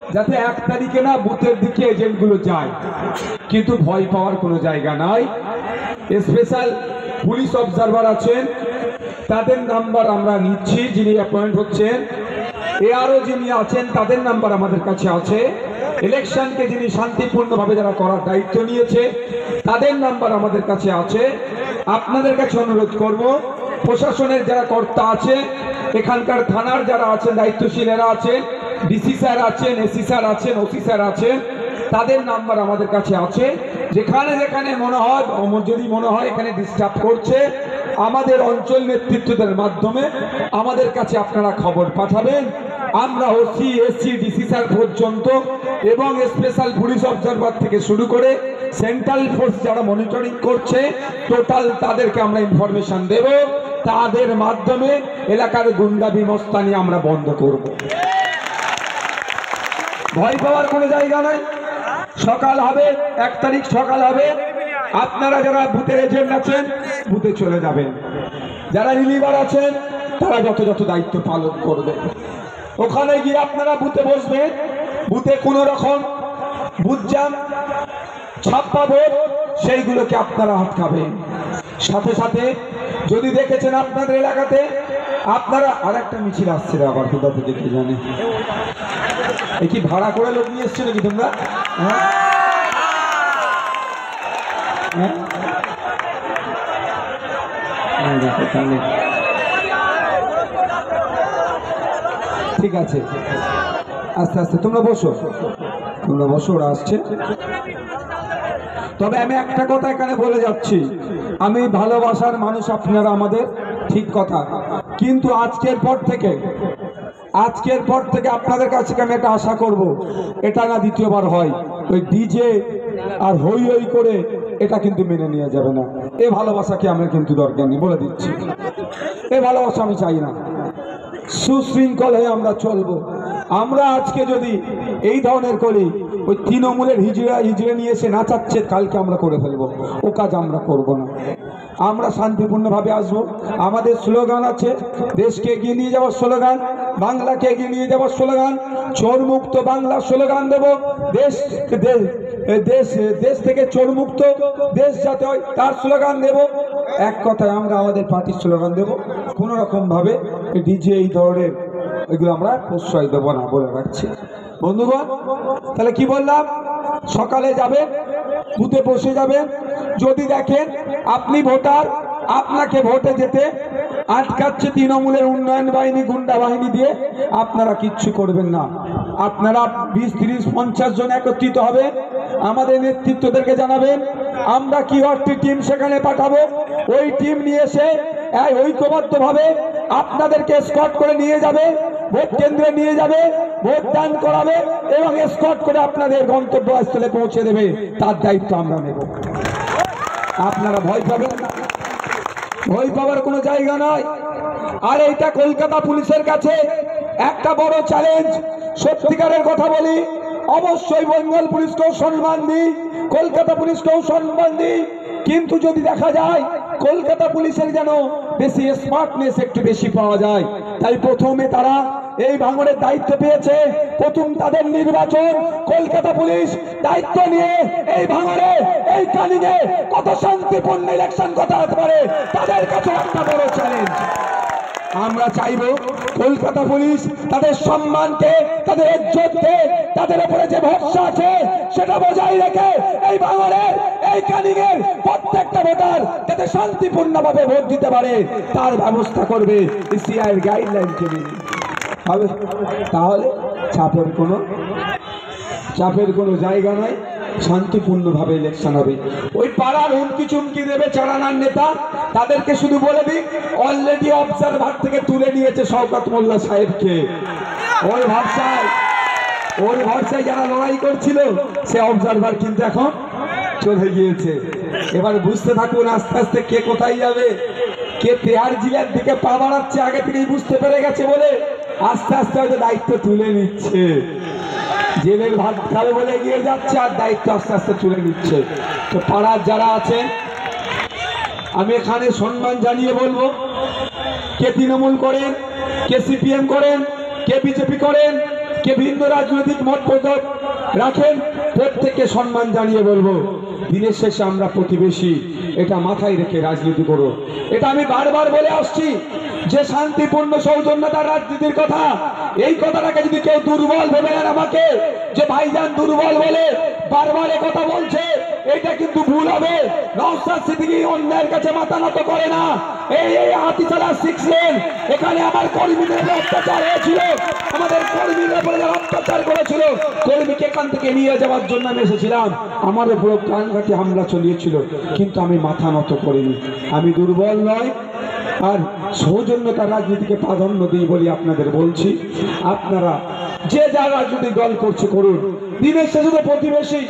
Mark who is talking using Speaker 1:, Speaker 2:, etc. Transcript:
Speaker 1: যাতে 1 তারিখে না বুথের দিকে এজেন্টগুলো যায়, কিন্তু ভয় পাওয়ার কোনো জায়গা নাই। স্পেশাল পুলিশ অবজারভার আছেন, তাদের নাম্বার আমরা নিচ্ছি, যিনি অ্যাপয়েন্ট হচ্ছেন। এআরও যিনি আছেন তাদের নাম্বার আমাদের কাছে আছে। ইলেকশনকে যিনি শান্তিপূর্ণভাবে যারা করার দায়িত্ব নিয়েছে তাদের নাম্বার আমাদের কাছে আছে। আপনাদের কাছে অনুরোধ করব, প্রশাসনের যারা কর্তা আছে, এখানকার থানার যারা আছেন দায়িত্বশীলেরা আছেন, ডিসি স্যার আছেন, এসি স্যার আছেন, ওসি স্যার আছেন, তাদের নাম্বার আমাদের কাছে আছে। যেখানে যেখানে মনে হয়, যদি মনে হয় এখানে ডিস্টার্ব করছে, আমাদের অঞ্চল নেতৃত্বদের মাধ্যমে আমাদের কাছে আপনারা খবর পাঠাবেন। আমরা ওসি, এসি, ডিসি স্যার পর্যন্ত এবং স্পেশাল পুলিশ অবজারভার থেকে শুরু করে সেন্ট্রাল ফোর্স যারা মনিটরিং করছে, টোটাল তাদেরকে আমরা ইনফরমেশন দেব। তাদের মাধ্যমে এলাকার গুন্ডামি মস্তানি আমরা বন্ধ করব। ভয় পাওয়ার কোনো জায়গা নাই। সকাল হবে, 1 তারিখ সকাল হবে, আপনারা যারা বুথের এজেন্ট আছেন বুথে চলে যাবেন, যারা রিলিভার আছেন তারা যথাযথ দায়িত্ব পালন করবে। ওখানে গিয়ে আপনারা বুথে বসবেন। বুথে কোনো রকম বুথ জাম, ছাপ্পা ভোট, সেইগুলোকে আপনারা আটকাবেন। সাথে সাথে যদি দেখেছেন আপনাদের এলাকাতে, আপনারা আরেকটা মিছিল আসছে আবার কোথা থেকে কি জানে, এ কি ভাড়া করে লোক নিয়ে এসছো নাকি তোমরা? ঠিক আছে, আস্তে আস্তে তোমরা বসো, ওরা আসছে। তবে আমি একটা কথা এখানে বলে যাচ্ছি, আমি ভালোবাসার মানুষ আপনারা আমাদের, ঠিক কথা, কিন্তু আজকের পর থেকে আপনাদের কাছে আমি একটা আশা করব, এটা না দ্বিতীয়বার হয়। ওই ডিজে আর হই হই করে এটা কিন্তু মেনে নেওয়া যাবে না। এই ভালোবাসাকে আমার কিন্তু দরকার নেই, বলে দিচ্ছি। এই ভালোবাসা আমি চাই না। সুশৃঙ্খল হয়ে আমরা চলবো। আমরা আজকে যদি এই ধরনের করি, ওই তৃণমূলের হিজড়ে নিয়ে এসে নাচাচ্ছে, কালকে আমরা করে ফেলবো। ও কাজ আমরা করব না। আমরা শান্তিপূর্ণভাবে আসবো। আমাদের স্লোগান আছে, দেশকে এগিয়ে নিয়ে যাওয়ার স্লোগান, বাংলাকে এগিয়ে নিয়ে যাওয়ার স্লোগান, চোরমুক্ত বাংলার স্লোগান দেব। দেশ থেকে চোরমুক্ত দেশ যাতে হয় তার স্লোগান দেব। এক কথায় আমরা আমাদের পার্টির স্লোগান দেব। কোনো রকমভাবে ডিজে এই ধরনের এগুলো আমরা প্রশ্রয় দেবো না, বলে রাখছি। বন্ধুগণ, তাহলে কি বললাম, সকালে যাবেন, বুথে বসে যাবেন। যদি দেখেন আপনি ভোটার, আপনাকে ভোটে যেতে আটকাচ্ছে তৃণমূলের উন্নয়ন বাহিনী, গুন্ডা বাহিনী দিয়ে, আপনারা কিচ্ছু করবেন না। আপনারা 20, 30, 50 জন একত্রিত হবে, আমাদের নেতৃত্বদেরকে জানাবেন। আমরা কি অর্থে টিম সেখানে পাঠাবো, ওই টিম নিয়ে এসে ঐক্যবদ্ধভাবে আপনাদেরকে স্কট করে নিয়ে যাবে, ভোট কেন্দ্রে নিয়ে যাবে, ভোট দান করাবে এবং স্কট করে আপনাদের গন্তব্যস্থলে পৌঁছে দেবে। তার দায়িত্ব আমরা নেব। আপনারা ভয় পাবেন না, ভয় পাওয়ার কোনো জায়গা নয়। আর এইটা কলকাতা পুলিশের কাছে একটা বড় চ্যালেঞ্জ। সত্যিকারের কথা বলি, অবশ্যই বেঙ্গল পুলিশকেও সম্মান দিই, কলকাতা পুলিশকেও সম্মান দিই, কিন্তু যদি দেখা যায় কলকাতা পুলিশের যেন বেশি স্মার্টনেস একটু বেশি পাওয়া যায়, তাই প্রথমে তারা এই ভাঙড়ের দায়িত্ব পেয়েছে। প্রথম তাদের নির্বাচন, কলকাতা পুলিশ দায়িত্ব নিয়ে এই ভাঙড়ে, এই কানিংয়ে কত শান্তিপূর্ণ ইলেকশন করতে পারে, তাদের কাছে একটা বড় চ্যালেঞ্জ। আমরা চাইব কলকাতা পুলিশ তাদের সম্মানকে, তাদের ইজ্জতকে, তাদের উপরে যে ভরসা আছে সেটা বজায় রেখে এই ভাঙড়ের, এই কানিংয়ের প্রত্যেকটা ভোটার যাতে শান্তিপূর্ণভাবে ভোট দিতে পারে তার ব্যবস্থা করবে সিআইয়ের গাইডলাইনকে মেনে। হবে, তাহলে চাপের কোনো জায়গা নাই, শান্তিপূর্ণভাবে ইলেকশন হবে। ওই পাড়ার হুমকি চুমকি দেবে চালানার নেতা, তাদেরকে শুধু বলে দিক, অলরেডি অবজারভার থেকে তুলে নিয়েছে শওকত মোল্লা সাহেবকে। ওই ভরসায় যারা লড়াই করছিল, সে অবজারভার কিন্তু এখন চলে গিয়েছে। এবার বুঝতে থাকুন আস্তে আস্তে কে কোথায় যাবে, কে তেহার জেলার দিকে পা বাড়াচ্ছে, আগে থেকেই বুঝতে পেরে গেছে বলে আস্তে আস্তে হয়তো দায়িত্ব তুলে নিচ্ছে। জেলের ভাত খাবে বলে এগিয়ে যাচ্ছে, আর দায়িত্ব আস্তে আস্তে তুলে নিচ্ছে। তো পাড়ার যারা আছেন, আমি এখানে সম্মান জানিয়ে বলবো, কে তৃণমূল করেন, কে সিপিএম করেন, কে বিজেপি করেন, কে ভিন্ন রাজনৈতিক মত রাখেন, প্রত্যেককে সম্মান জানিয়ে বলবো, দিনের শেষে আমরা প্রতিবেশী, এটা মাথায় রেখে রাজনীতি করো। এটা আমি বারবার বলে আসছি যে শান্তিপূর্ণ সৌজন্যতার রাজনীতির কথা, এই কথাটাকে যদি কেউ দুর্বল ভেবে নেন আমাকে, যে ভাইজান দুর্বল বলে বারবার কথা বলছে, এটা কিন্তু ভুল হবে। নওশাদ সিদ্দিকী অন্যায়ের কাছে মাথা নত করে না। এই হাতিছাড়া 6 লেন, এখানে আমার কর্মীদের অত্যাচার হয়েছিল, আমাদের কর্মীদের উপরে অত্যাচার করেছিল, কর্মীকে এখান থেকে নিয়ে যাওয়ার জন্য আমি এসেছিলাম, আমার উপর প্রাণঘাতী হামলা চলিয়েছিল, কিন্তু আমি মাথা নত করিনি। আমি দুর্বল নয়, আর সৌজন্যতার রাজনীতিকে প্রাধান্য দিই বলি আপনাদের বলছি। আপনারা যে যা রাজনৈতিক দল করছে করুন, দিনের শেষে তো প্রতিবেশী।